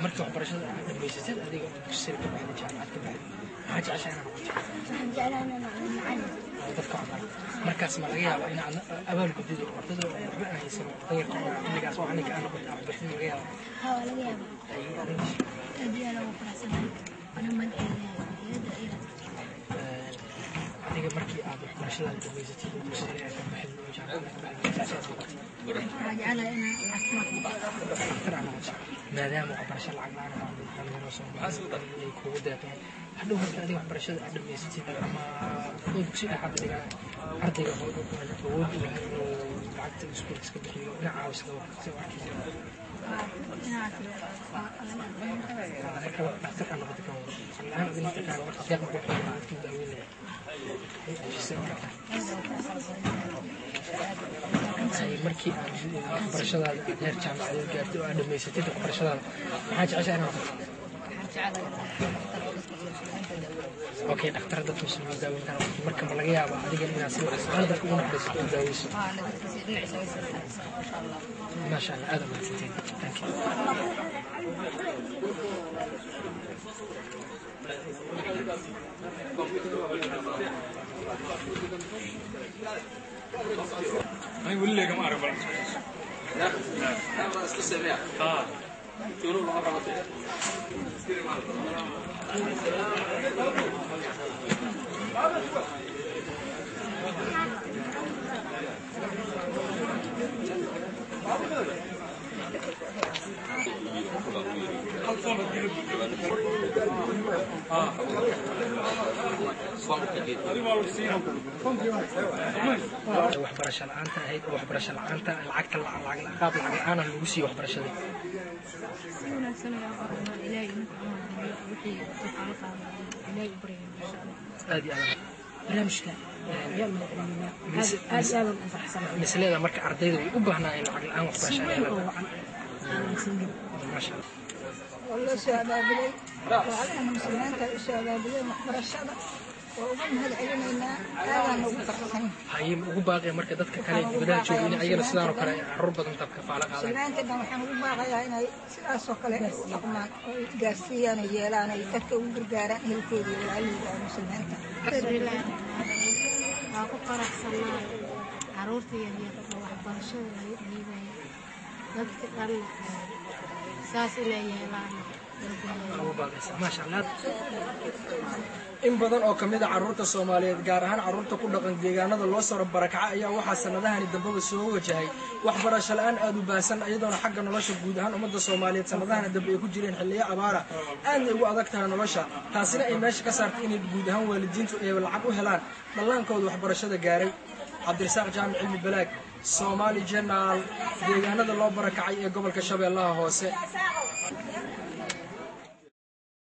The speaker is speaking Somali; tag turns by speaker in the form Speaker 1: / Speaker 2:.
Speaker 1: مركز وحبرشة الميزات هذه تصير بعد الجامعات بعد حاجة عشان
Speaker 2: أنا معلم
Speaker 1: تذكر مركز ملاقيها أنا أبغى كنت أرتدي ربنا يسمع غير اللي قاعد عنك أنا كنت أعرف بس ملاقيها
Speaker 2: ها لقيها أدي أنا وفرسان أنا من
Speaker 1: هذه مركي أبغى برشة الميزات تصير كم محل وجامعات
Speaker 2: حاجة أنا أسمع
Speaker 1: ما دام برشة العقلانة من الرسول يكون دافع حلو هذه برشة عدم يستطيع أما كل حد اللي عرضي هو بعد الأسبوع تسكبه نعم وسلوا سوى كذا أكثر أنا بتكلم الآن بنت كان أخيرا بقول ما أكيد أقول هاي مركي برشة غير جامعة قاعد عدم يستطيع برشة حاجة عشان اوكي دكتور dadka muslimiinta daaweyn kara marka ma laga yaabo adiga inaad si aan dadku u naxariisto daaweyso ma sha Allah aad ma santeen thank you
Speaker 3: انا اقول لك ما اعرف لا لا بس تسمع شنو الغلط
Speaker 1: waxbarasho la'aanta ahayd oo waxbarasho la'aanta lacagta qaab lacag la'aan lagu sii waxbarashada barnaamijka misalada marka ardayda way u baahnaa in lacag la'aan waxbarasho maasha
Speaker 2: والله شباب بلي وعلى المسلمين كشباب بلي محبرشة وأظن هذا علمنا هذا نقطة ثانية.
Speaker 1: هاي مقباقي مركز دتك كلي بدأ تشوفين أيام السلام وكلا عربة تنتبه كفالة هذا.
Speaker 2: سلمان كده محمد مقباقي هنا سلاس وكلا نقمان جاسيا نجيلان يتكو برجارا هالكودي والعلي المسلمين.
Speaker 4: alhamdulillah waa ku faraxsanaa caruurtii iyo waxbarashada ay dhiibay dadka dhan saas inay yeelaan
Speaker 1: ما شاء الله
Speaker 5: in badan oo kamid ah carruurta Soomaaliyeed gaar ahaan carruurta ku dhaqan deegaanada loo soo barakaca ayaa waxa sanadahani dambaba soo wajahay waxbarasho la'aan aad u baasan iyadoo xagga nolosha guud ahaan ummadda Soomaaliyeed sanadahani dambe ay ku jireen xilliyo abaara aad ay ugu adag tahay nolosha taasina ay meesha ka saartay in guud ahaan waalidiintu ay lacag u helaan dhallaankooda waxbarashada gaaray Cabdirasaaq Jaamic Cilmi Balaag Somali Journal deegaanada loo barakacay ee gobolka Shabeellaha Hoose